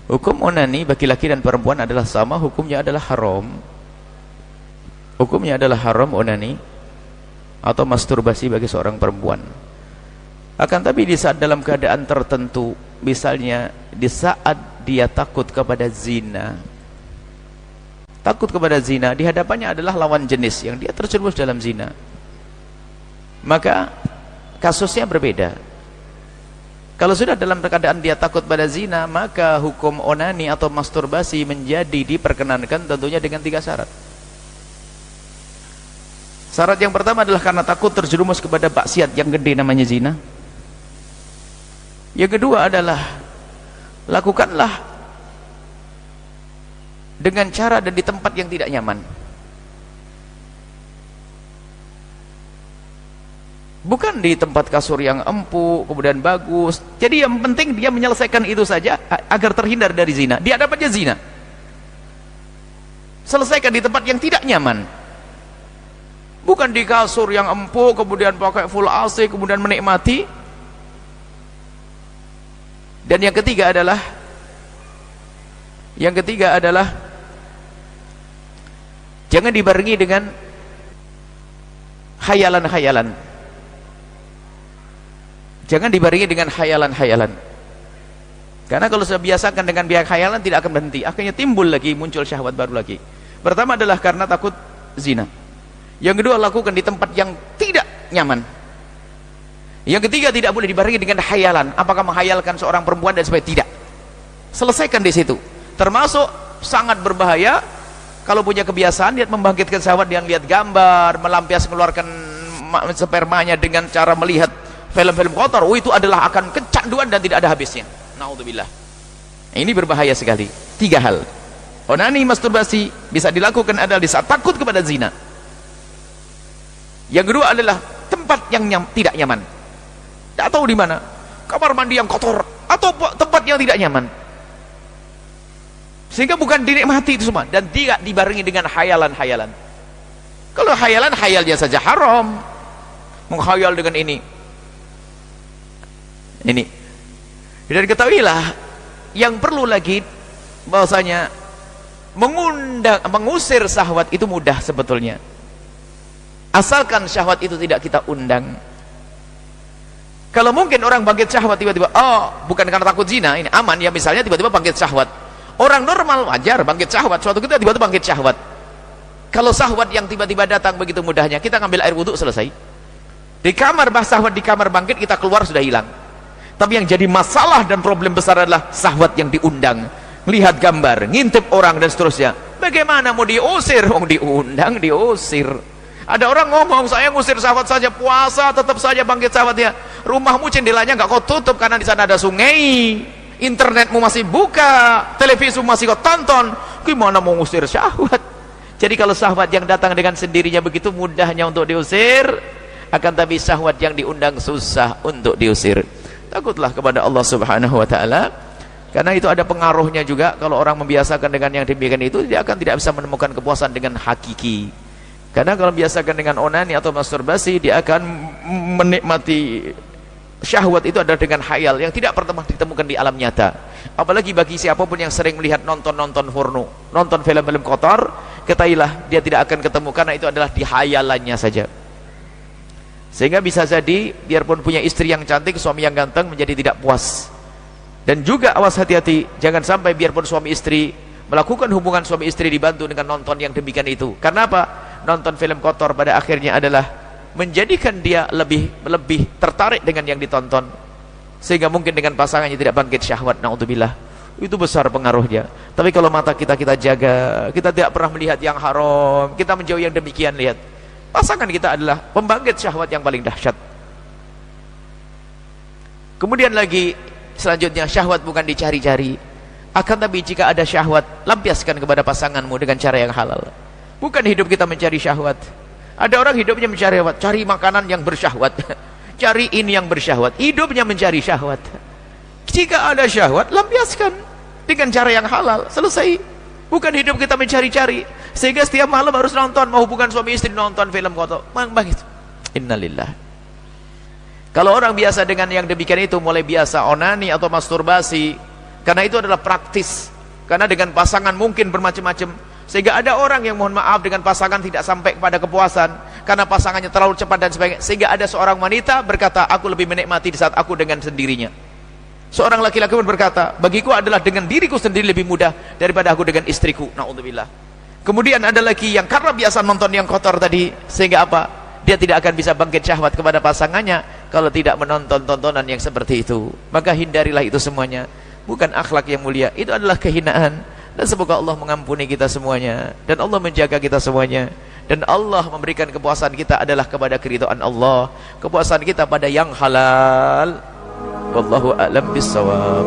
Hukum onani bagi laki dan perempuan adalah sama, hukumnya adalah haram. Hukumnya adalah haram onani atau masturbasi bagi seorang perempuan. Akan tapi di saat dalam keadaan tertentu, misalnya di saat dia takut kepada zina. Takut kepada zina, di hadapannya adalah lawan jenis yang dia terjerumus dalam zina. Maka kasusnya berbeda. Kalau sudah dalam keadaan dia takut pada zina, maka hukum onani atau masturbasi menjadi diperkenankan tentunya dengan 3 syarat. Syarat yang pertama adalah karena takut terjerumus kepada maksiat yang gede namanya zina. Yang kedua adalah lakukanlah dengan cara dan di tempat yang tidak nyaman. Bukan di tempat kasur yang empuk, kemudian bagus. Jadi yang penting dia menyelesaikan itu saja agar terhindar dari zina. Dia dapatnya zina. Selesaikan di tempat yang tidak nyaman. Bukan di kasur yang empuk, kemudian pakai full AC, kemudian menikmati. Dan yang ketiga adalah jangan dibarengi dengan khayalan-khayalan. Jangan dibarengi dengan khayalan-khayalan. Karena kalau sudah biasakan dengan biak khayalan tidak akan berhenti. Akhirnya timbul lagi, muncul syahwat baru lagi. Pertama adalah karena takut zina. Yang kedua, lakukan di tempat yang tidak nyaman. Yang ketiga, tidak boleh dibarengi dengan khayalan. Apakah menghayalkan seorang perempuan dan sebagainya? Tidak. Selesaikan di situ. Termasuk sangat berbahaya kalau punya kebiasaan dia membangkitkan syahwat, dia lihat gambar, melampias mengeluarkan spermanya dengan cara melihat film-film kotor. Oh, itu adalah akan kecanduan dan tidak ada habisnya. Naudzubillah. Ini berbahaya sekali. 3 hal. Onani, masturbasi bisa dilakukan adalah di saat takut kepada zina. Yang kedua adalah tempat yang tidak nyaman. Tidak tahu di mana. Kamar mandi yang kotor atau tempat yang tidak nyaman. Sehingga bukan dinikmati itu semua dan tidak dibarengi dengan khayalan-khayalan. Kalau khayalan, khayalnya saja haram. Menghayal dengan ini. Dan ketahuilah yang perlu lagi bahwasanya mengusir syahwat itu mudah sebetulnya, asalkan syahwat itu tidak kita undang. Kalau mungkin orang bangkit syahwat tiba-tiba, oh bukan karena takut zina, ini aman ya, misalnya tiba-tiba bangkit syahwat. Orang normal wajar bangkit syahwat, suatu ketika tiba-tiba bangkit syahwat. Kalau syahwat yang tiba-tiba datang begitu mudahnya, kita ngambil air wudhu selesai. Di kamar syahwat, di kamar bangkit, kita keluar sudah hilang. Tapi yang jadi masalah dan problem besar adalah syahwat yang diundang. Melihat gambar, ngintip orang dan seterusnya. Bagaimana mau diusir? Mau diundang, diusir. Ada orang ngomong, saya ngusir syahwat saja, puasa tetap saja bangkit syahwatnya. Rumahmu jendelanya nggak kau tutup karena di sana ada sungai. Internetmu masih buka, televisimu masih kau tonton. Gimana mau ngusir syahwat? Jadi kalau syahwat yang datang dengan sendirinya begitu mudahnya untuk diusir, akan tapi syahwat yang diundang susah untuk diusir. Takutlah kepada Allah Subhanahu wa taala, karena itu ada pengaruhnya juga. Kalau orang membiasakan dengan yang demikian itu, dia akan tidak bisa menemukan kepuasan dengan hakiki. Karena kalau membiasakan dengan onani atau masturbasi, dia akan menikmati syahwat itu adalah dengan khayal yang tidak pernah ditemukan di alam nyata. Apalagi bagi siapapun yang sering melihat nonton porno, nonton film-film kotor, ketahuilah dia tidak akan ketemu, karena itu adalah di khayalannya saja. Sehingga bisa jadi biarpun punya istri yang cantik, suami yang ganteng, menjadi tidak puas. Dan juga awas, hati-hati, jangan sampai biarpun suami istri melakukan hubungan suami istri dibantu dengan nonton yang demikian itu. Karena apa? Nonton film kotor pada akhirnya adalah menjadikan dia lebih tertarik dengan yang ditonton, sehingga mungkin dengan pasangannya tidak bangkit syahwat. Naudzubillah. Itu besar pengaruhnya. Tapi kalau mata kita jaga, kita tidak pernah melihat yang haram, kita menjauhi yang demikian, lihat pasangan kita adalah pembangkit syahwat yang paling dahsyat. Kemudian lagi selanjutnya, syahwat bukan dicari-cari, akan tapi jika ada syahwat, lampiaskan kepada pasanganmu dengan cara yang halal. Bukan hidup kita mencari syahwat. Ada orang hidupnya mencari syahwat, cari makanan yang bersyahwat, cari ini yang bersyahwat, hidupnya mencari syahwat. Jika ada syahwat, lampiaskan dengan cara yang halal, selesai. Bukan hidup kita mencari-cari, sehingga setiap malam harus nonton, mau hubungan suami istri nonton film kotor. Bang itu innalillah. Kalau orang biasa dengan yang demikian itu, mulai biasa onani atau masturbasi, karena itu adalah praktis, karena dengan pasangan mungkin bermacam-macam, sehingga ada orang yang mohon maaf dengan pasangan tidak sampai kepada kepuasan karena pasangannya terlalu cepat dan sebagainya, sehingga ada seorang wanita berkata, aku lebih menikmati di saat aku dengan sendirinya. Seorang laki-laki pun berkata, bagiku adalah dengan diriku sendiri lebih mudah daripada aku dengan istriku. Naudzubillah. Kemudian ada lagi yang karena biasa nonton yang kotor tadi, sehingga apa? Dia tidak akan bisa bangkit syahwat kepada pasangannya kalau tidak menonton tontonan yang seperti itu. Maka hindarilah itu semuanya. Bukan akhlak yang mulia, itu adalah kehinaan. Dan semoga Allah mengampuni kita semuanya, dan Allah menjaga kita semuanya, dan Allah memberikan kepuasan kita adalah kepada keridhaan Allah, kepuasan kita pada yang halal. Wallahu a'lam bissawab.